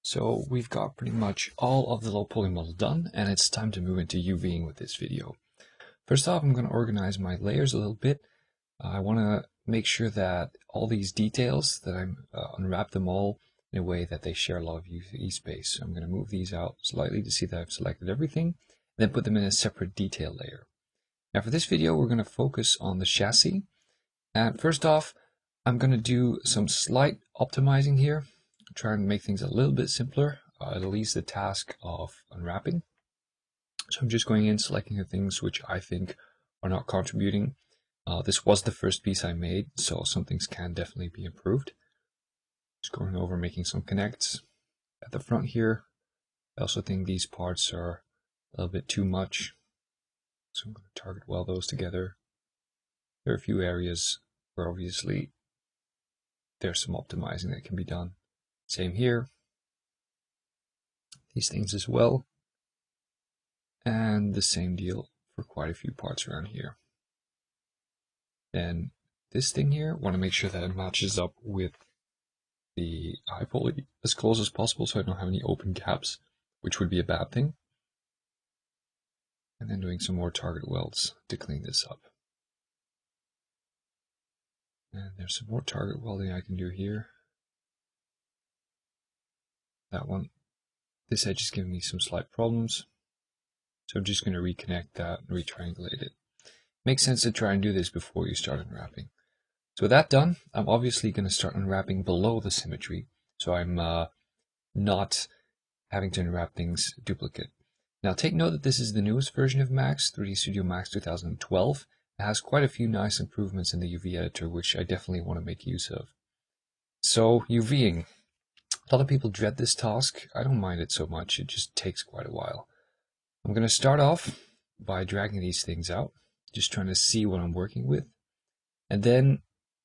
So we've got pretty much all of the low poly model done, and it's time to move into UVing with this video. First off, I'm going to organize my layers a little bit. I want to make sure that all these details, that I'm unwrap them all in a way that they share a lot of UV space. So I'm going to move these out slightly to see that I've selected everything, then put them in a separate detail layer. Now for this video, we're going to focus on the chassis. And first off, I'm going to do some slight optimizing here, try and make things a little bit simpler. It'll ease the task of unwrapping. So I'm just going in, selecting the things which I think are not contributing. This was the first piece I made, so some things can definitely be improved. Just going over, making some connects at the front here. I also think these parts are a little bit too much, so I'm going to target weld those together. There are a few areas where obviously there's some optimizing that can be done. Same here. These things as well. And the same deal for quite a few parts around here. Then this thing here, want to make sure that it matches up with the high poly as close as possible so I don't have any open gaps, which would be a bad thing. And then doing some more target welds to clean this up. And there's some more target welding I can do here. That one. This edge is giving me some slight problems. So I'm just going to reconnect that and retriangulate it. Makes sense to try and do this before you start unwrapping. So with that done, I'm obviously going to start unwrapping below the symmetry. So I'm not having to unwrap things duplicate. Now take note that this is the newest version of Max, 3D Studio Max 2012. It has quite a few nice improvements in the UV editor, which I definitely want to make use of. So UVing. A lot of people dread this task. I don't mind it so much. It just takes quite a while. I'm going to start off by dragging these things out, just trying to see what I'm working with. And then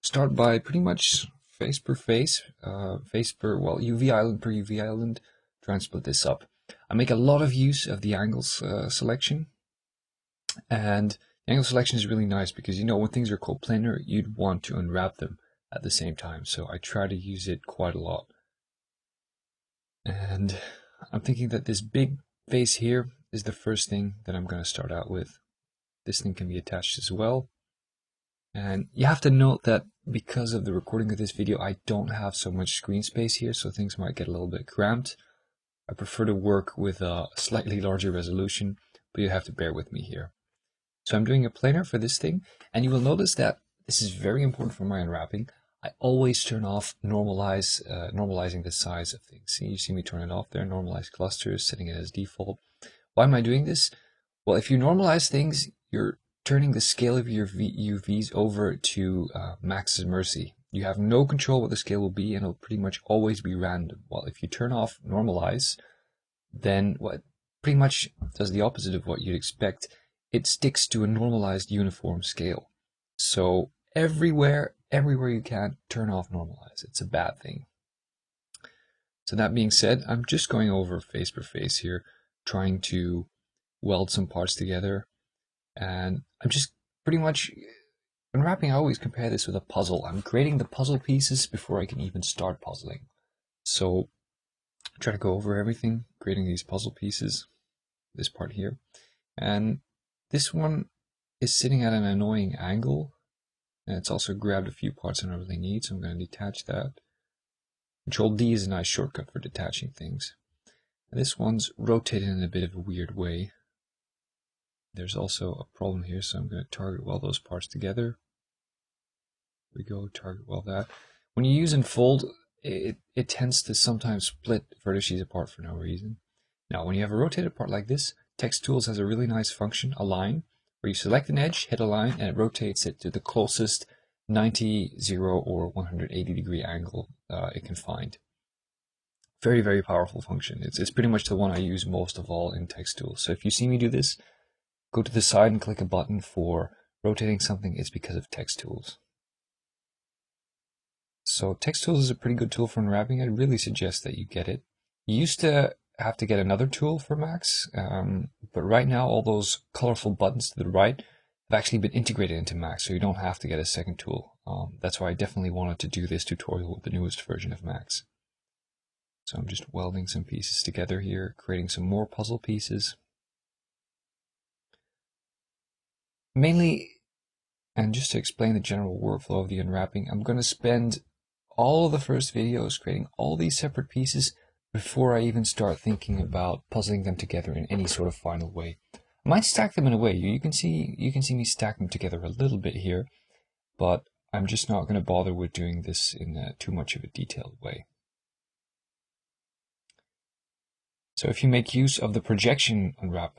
start by pretty much face per face, UV island per UV island, try and split this up. I make a lot of use of the angles selection. And the angle selection is really nice because, you know, when things are coplanar, you'd want to unwrap them at the same time. So I try to use it quite a lot. And I'm thinking that this big face here is the first thing that I'm going to start out with. This thing can be attached as well. And you have to note that because of the recording of this video, I don't have so much screen space here, so things might get a little bit cramped. I prefer to work with a slightly larger resolution, but you have to bear with me here. So I'm doing a planar for this thing, and you will notice that this is very important for my unwrapping. I always turn off normalizing the size of things. See, you see me turn it off there, normalize clusters, setting it as default. Why am I doing this? Well, if you normalize things, you're turning the scale of your UVs over to Max's mercy. You have no control what the scale will be, and it'll pretty much always be random. Well, if you turn off normalize, then what pretty much does the opposite of what you'd expect. It sticks to a normalized uniform scale. So everywhere you can, turn off normalize. It's a bad thing. So that being said, I'm just going over face per face here, trying to weld some parts together. And I'm just pretty much unwrapping. I always compare this with a puzzle. I'm creating the puzzle pieces before I can even start puzzling. So I try to go over everything, creating these puzzle pieces, this part here. And this one is sitting at an annoying angle. And it's also grabbed a few parts I don't really need, so I'm going to detach that. Control D is a nice shortcut for detaching things. And this one's rotated in a bit of a weird way. There's also a problem here, so I'm going to target weld those parts together. Here we go, target weld that. When you use Enfold, it tends to sometimes split vertices apart for no reason. Now, when you have a rotated part like this, Text Tools has a really nice function, align, where you select an edge, hit align, and it rotates it to the closest 90, 0, or 180 degree angle it can find. Very, very powerful function. It's pretty much the one I use most of all in Text Tools. So if you see me do this, go to the side and click a button for rotating something. It's because of Text Tools. So Text Tools is a pretty good tool for unwrapping. I'd really suggest that you get it. You used to have to get another tool for Max, but right now all those colorful buttons to the right have actually been integrated into Max, so you don't have to get a second tool. That's why I definitely wanted to do this tutorial with the newest version of Max. So I'm just welding some pieces together here, creating some more puzzle pieces. Mainly, and just to explain the general workflow of the unwrapping, I'm going to spend all of the first videos creating all these separate pieces before I even start thinking about puzzling them together in any sort of final way. I might stack them in a way. You can see me stack them together a little bit here, but I'm just not going to bother with doing this in too much of a detailed way. So if you make use of the projection unwrap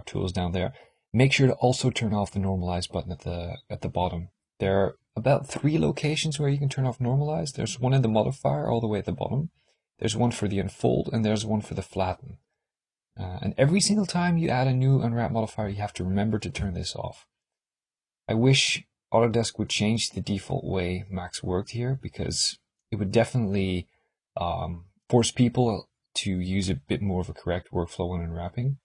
tools down there, make sure to also turn off the normalize button at the bottom. There are about 3 locations where you can turn off normalize. There's one in the modifier all the way at the bottom. There's one for the unfold, and there's one for the flatten. And every single time you add a new unwrap modifier, you have to remember to turn this off. I wish Autodesk would change the default way Max worked here, because it would definitely force people to use a bit more of a correct workflow when unwrapping.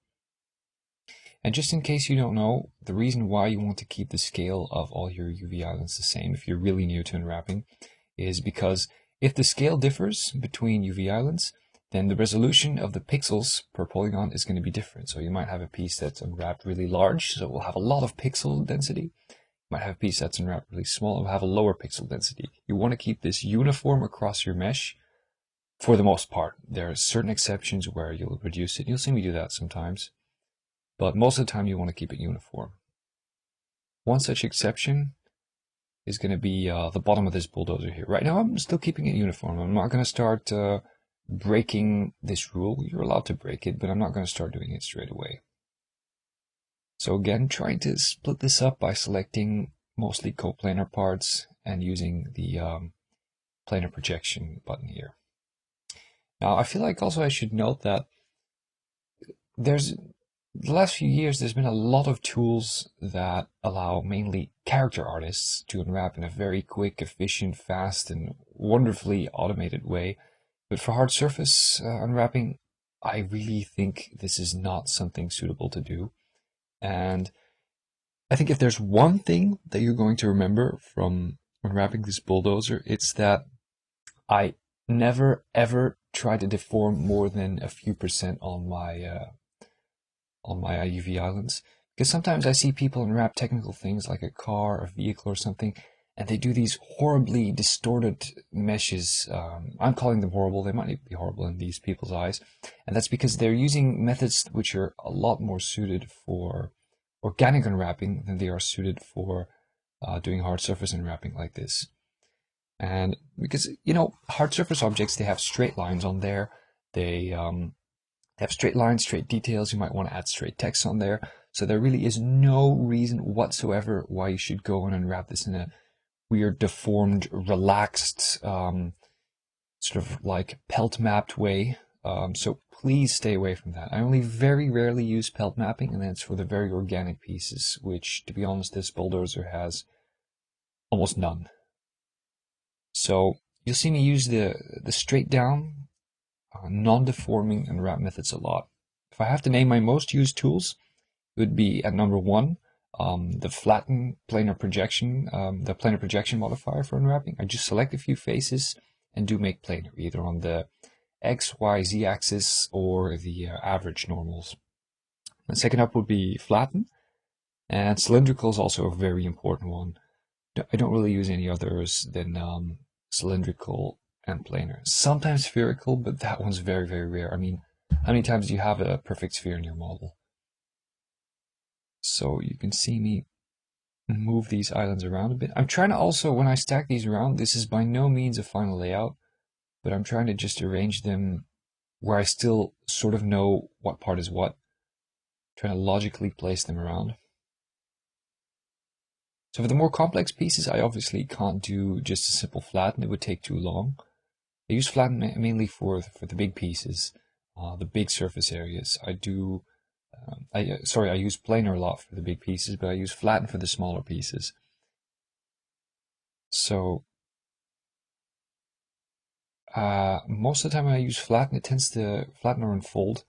And just in case you don't know, the reason why you want to keep the scale of all your UV islands the same if you're really new to unwrapping is because if the scale differs between UV islands, then the resolution of the pixels per polygon is going to be different. So you might have a piece that's unwrapped really large, so it will have a lot of pixel density. You might have a piece that's unwrapped really small, it will have a lower pixel density. You want to keep this uniform across your mesh for the most part. There are certain exceptions where you'll reduce it. You'll see me do that sometimes. But most of the time you want to keep it uniform. One such exception is going to be the bottom of this bulldozer here. Right now I'm still keeping it uniform. I'm not going to start breaking this rule. You're allowed to break it, but I'm not going to start doing it straight away. So again, trying to split this up by selecting mostly coplanar parts and using the planar projection button here. Now I feel like also I should note that the last few years, there's been a lot of tools that allow mainly character artists to unwrap in a very quick, efficient, fast, and wonderfully automated way. But for hard surface unwrapping, I really think this is not something suitable to do. And I think if there's one thing that you're going to remember from unwrapping this bulldozer, it's that I never ever try to deform more than a few percent on my UV islands, because sometimes I see people unwrap technical things like a car, a vehicle or something, and they do these horribly distorted meshes. I'm calling them horrible. They might not be horrible in these people's eyes, and that's because they're using methods which are a lot more suited for organic unwrapping than they are suited for doing hard surface unwrapping like this. And because, hard surface objects, they have straight lines on there. They have straight lines, straight details. You might want to add straight text on there. So there really is no reason whatsoever why you should go and unwrap this in a weird, deformed, relaxed, sort of like pelt mapped way. So please stay away from that. I only very rarely use pelt mapping, and that's for the very organic pieces, which, to be honest, this bulldozer has almost none. So you'll see me use the straight down, non-deforming unwrap methods a lot. If I have to name my most used tools, it would be at number 1, the flatten planar projection, the planar projection modifier for unwrapping. I just select a few faces and do make planar, either on the X, Y, Z axis or the average normals. The second up would be flatten, and cylindrical is also a very important one. I don't really use any others than cylindrical and planar. Sometimes spherical, but that one's very, very rare. I mean, how many times do you have a perfect sphere in your model? So you can see me move these islands around a bit. I'm trying to also, when I stack these around, this is by no means a final layout, but I'm trying to just arrange them where I still sort of know what part is what. Trying to logically place them around. So for the more complex pieces, I obviously can't do just a simple flatten. It would take too long. I use flatten mainly for the big pieces, the big surface areas. I use planar a lot for the big pieces, but I use flatten for the smaller pieces. So most of the time when I use flatten, it tends to flatten or unfold.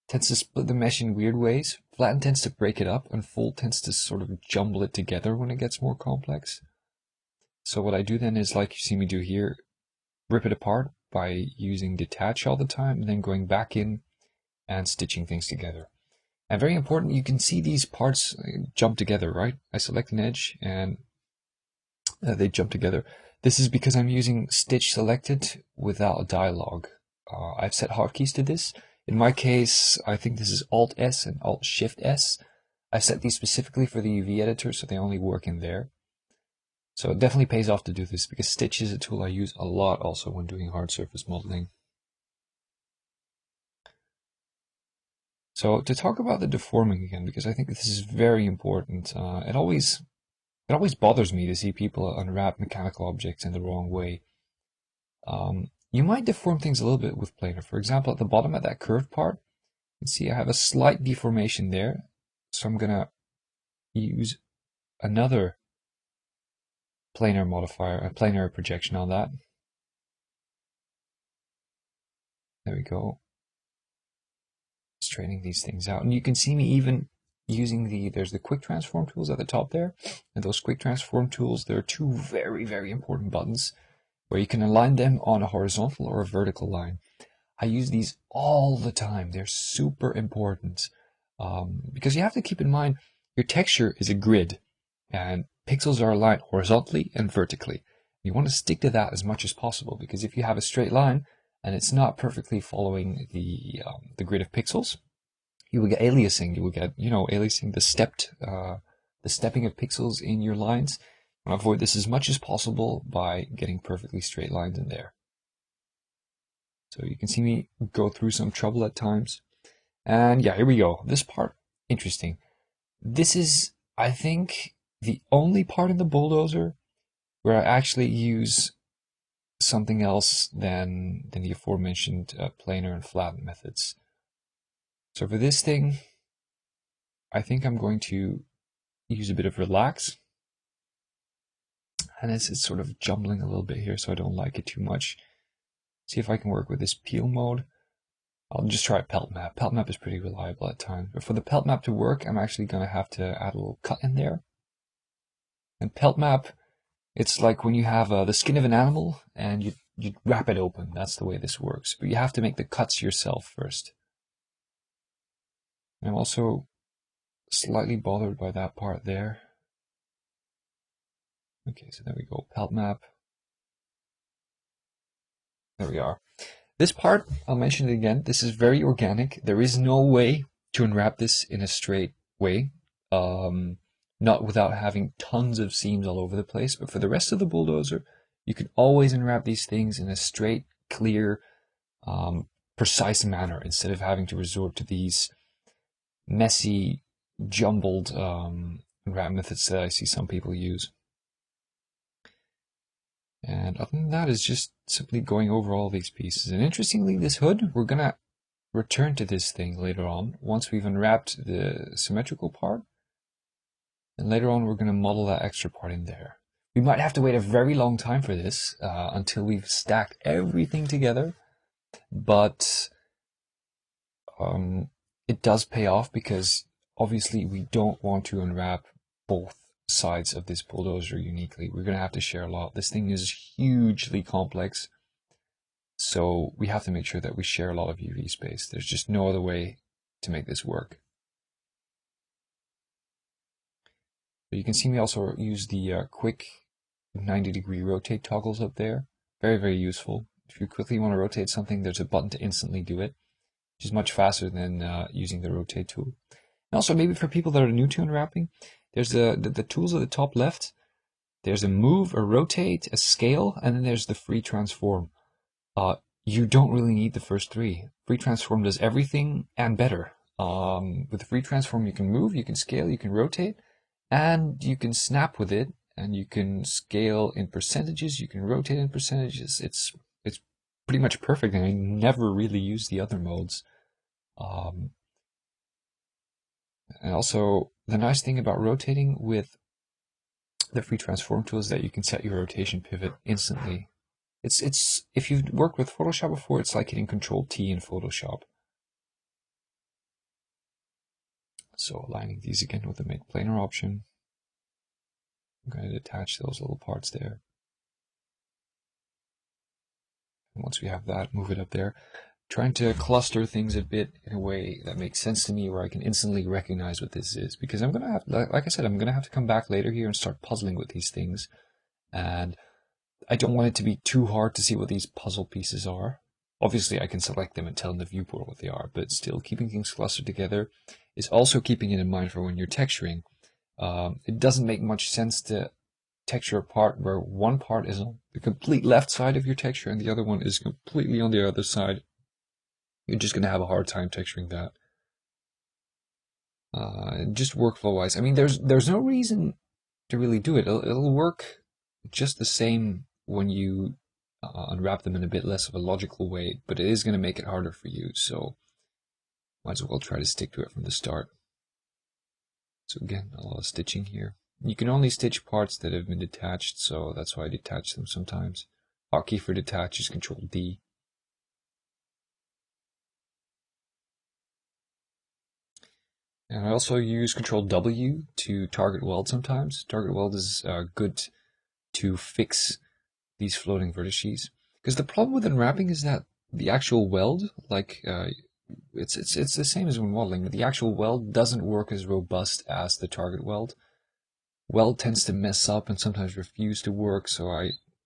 Tends to split the mesh in weird ways. Flatten tends to break it up, and fold tends to sort of jumble it together when it gets more complex. So what I do then is, like you see me do here, rip it apart, by using detach all the time and then going back in and stitching things together. And very important, you can see these parts jump together, right? I select an edge and they jump together. This is because I'm using stitch selected without a dialog. I've set hotkeys to this. In my case, I think this is Alt S and Alt Shift S. I set these specifically for the UV editor, so they only work in there. So it definitely pays off to do this because stitch is a tool I use a lot also when doing hard surface modeling. So to talk about the deforming again, because I think this is very important. It always bothers me to see people unwrap mechanical objects in the wrong way. You might deform things a little bit with planar. For example, at the bottom of that curved part, you can see I have a slight deformation there. So I'm gonna use another planar modifier, a planar projection on that. There we go. Straightening these things out. And you can see me even using there's the quick transform tools at the top there. And those quick transform tools, there are two very, very important buttons where you can align them on a horizontal or a vertical line. I use these all the time. They're super important because you have to keep in mind your texture is a grid and pixels are aligned horizontally and vertically. You want to stick to that as much as possible because if you have a straight line and it's not perfectly following the grid of pixels, you will get aliasing. You will get aliasing the stepping of pixels in your lines. You want to avoid this as much as possible by getting perfectly straight lines in there. So you can see me go through some trouble at times. And yeah, here we go. This part, interesting. This is, I think, the only part in the bulldozer where I actually use something else than the aforementioned planar and flatten methods. So for this thing, I think I'm going to use a bit of relax. And it's sort of jumbling a little bit here, so I don't like it too much. See if I can work with this peel mode. I'll just try pelt map. Pelt map is pretty reliable at times. But for the pelt map to work, I'm actually going to have to add a little cut in there. And pelt map, it's like when you have the skin of an animal and you wrap it open. That's the way this works. But you have to make the cuts yourself first. And I'm also slightly bothered by that part there. Okay, so there we go. Pelt map. There we are. This part, I'll mention it again, this is very organic. There is no way to unwrap this in a straight way, not without having tons of seams all over the place. But for the rest of the bulldozer, you can always unwrap these things in a straight, clear, precise manner instead of having to resort to these messy, jumbled unwrap methods that I see some people use. And other than that, is just simply going over all these pieces. And interestingly, this hood, we're going to return to this thing later on, once we've unwrapped the symmetrical part. And later on, we're going to model that extra part in there. We might have to wait a very long time for this, until we've stacked everything together. But it does pay off because obviously we don't want to unwrap both sides of this bulldozer uniquely. We're going to have to share a lot. This thing is hugely complex, so we have to make sure that we share a lot of UV space. There's just no other way to make this work. So you can see me also use the quick 90-degree rotate toggles up there. Very, very useful. If you quickly want to rotate something, there's a button to instantly do it, which is much faster than using the rotate tool. And also, maybe for people that are new to unwrapping, there's the tools at the top left. There's a move, a rotate, a scale, and then there's the free transform. You don't really need the first three. Free transform does everything and better. With the free transform, you can move, you can scale, you can rotate, and you can snap with it, and you can scale in percentages, you can rotate in percentages. It's pretty much perfect, and I never really use the other modes. And also, the nice thing about rotating with the free transform tool is that you can set your rotation pivot instantly. It's if you've worked with Photoshop before, it's like hitting Control T in Photoshop. So aligning these again with the make planar option. I'm going to detach those little parts there. And once we have that, move it up there. Trying to cluster things a bit in a way that makes sense to me, where I can instantly recognize what this is. Because I'm gonna have, like I said, I'm gonna have to come back later here and start puzzling with these things. And I don't want it to be too hard to see what these puzzle pieces are. Obviously, I can select them and tell in the viewport what they are, but still, keeping things clustered together is also keeping it in mind for when you're texturing. It doesn't make much sense to texture a part where one part is on the complete left side of your texture and the other one is completely on the other side. You're just going to have a hard time texturing that. Just workflow-wise, I mean, there's no reason to really do it. It'll work just the same when you unwrap them in a bit less of a logical way, but it is going to make it harder for you, so might as well try to stick to it from the start. So again, a lot of stitching here. You can only stitch parts that have been detached, so that's why I detach them sometimes. Hotkey for detach is Control D. And I also use Control W to target weld sometimes. Target weld is good to fix these floating vertices. Because the problem with unwrapping is that the actual weld, like it's the same as when modeling, but the actual weld doesn't work as robust as the target weld. Weld tends to mess up and sometimes refuse to work, so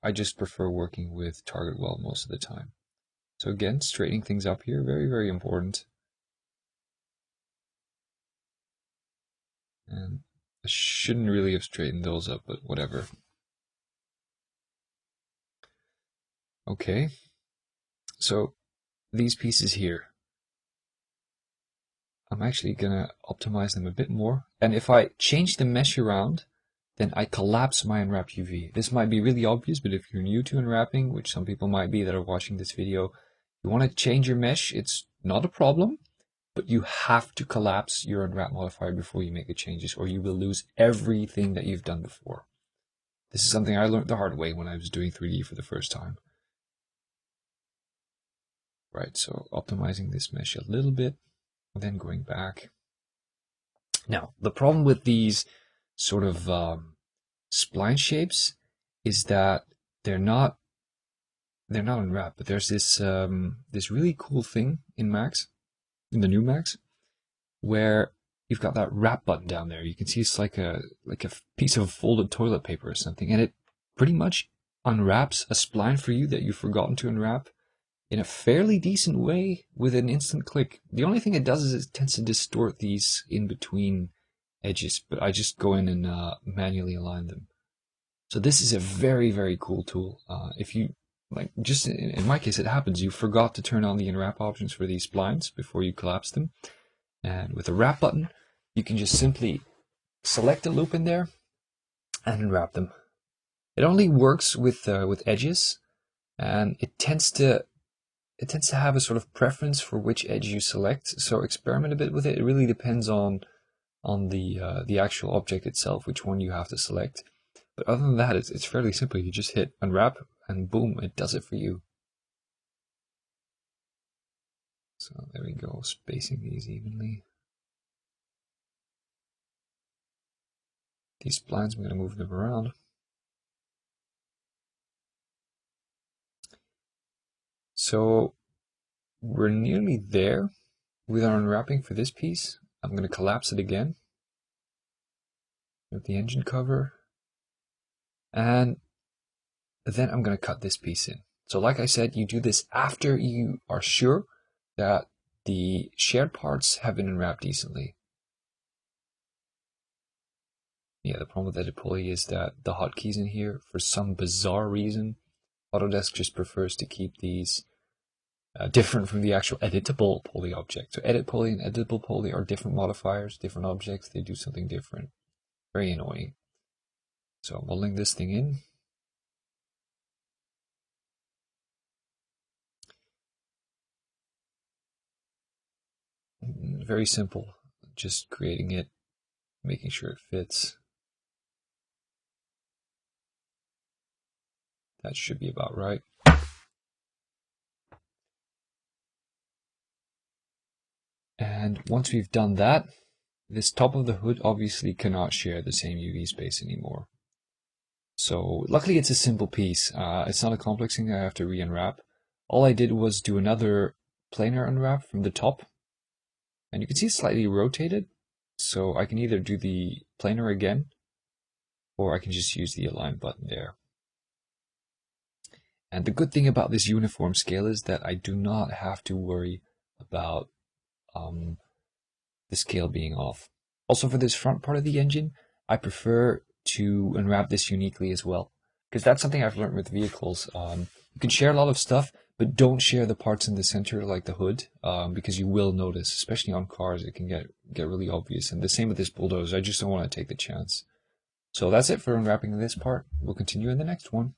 I just prefer working with target weld most of the time. So again, straightening things up here, very, very important. And I shouldn't really have straightened those up, but whatever. Okay, so these pieces here, I'm actually gonna optimize them a bit more. And if I change the mesh around, then I collapse my unwrap UV. This might be really obvious, but if you're new to unwrapping, which some people might be that are watching this video, you want to change your mesh, it's not a problem, but you have to collapse your unwrap modifier before you make the changes, or you will lose everything that you've done before. This is something I learned the hard way when I was doing 3D for the first time. Right, so optimizing this mesh a little bit, and then going back. Now, the problem with these sort of spline shapes is that they're not unwrapped, but there's this this really cool thing in Max, in the new Max, where you've got that wrap button down there. You can see it's like a piece of folded toilet paper or something, and it pretty much unwraps a spline for you that you've forgotten to unwrap in a fairly decent way with an instant click. The only thing it does is it tends to distort these in between edges, but I just go in and manually align them. So this is a very, very cool tool. If you, like, just in my case, it happens, you forgot to turn on the unwrap options for these splines before you collapse them. And with the wrap button, you can just simply select a loop in there and unwrap them. It only works with edges, and it tends to have a sort of preference for which edge you select. So experiment a bit with it. It really depends on the actual object itself, which one you have to select. But other than that, it's fairly simple. You just hit unwrap, and boom, it does it for you. So there we go, spacing these evenly. These splines, I'm going to move them around. So we're nearly there with our unwrapping for this piece. I'm going to collapse it again with the engine cover. And then I'm going to cut this piece in. So like I said, you do this after you are sure that the shared parts have been unwrapped decently. Yeah, the problem with Edit Poly is that the hotkeys in here, for some bizarre reason, Autodesk just prefers to keep these different from the actual editable poly object. So Edit Poly and Editable Poly are different modifiers, different objects, they do something different. Very annoying. So I'm modeling this thing in. Very simple, just creating it, making sure it fits. That should be about right. And once we've done that, this top of the hood obviously cannot share the same UV space anymore. So luckily it's a simple piece. It's not a complex thing I have to re-unwrap. all I did was do another planar unwrap from the top, and you can see it's slightly rotated, so I can either do the planar again, or I can just use the align button there. And the good thing about this uniform scale is that I do not have to worry about the scale being off. Also, for this front part of the engine, I prefer to unwrap this uniquely as well, because that's something I've learned with vehicles. You can share a lot of stuff, but don't share the parts in the center like the hood, because you will notice, especially on cars, it can get really obvious. And the same with this bulldozer. I just don't want to take the chance. So that's it for unwrapping this part. We'll continue in the next one.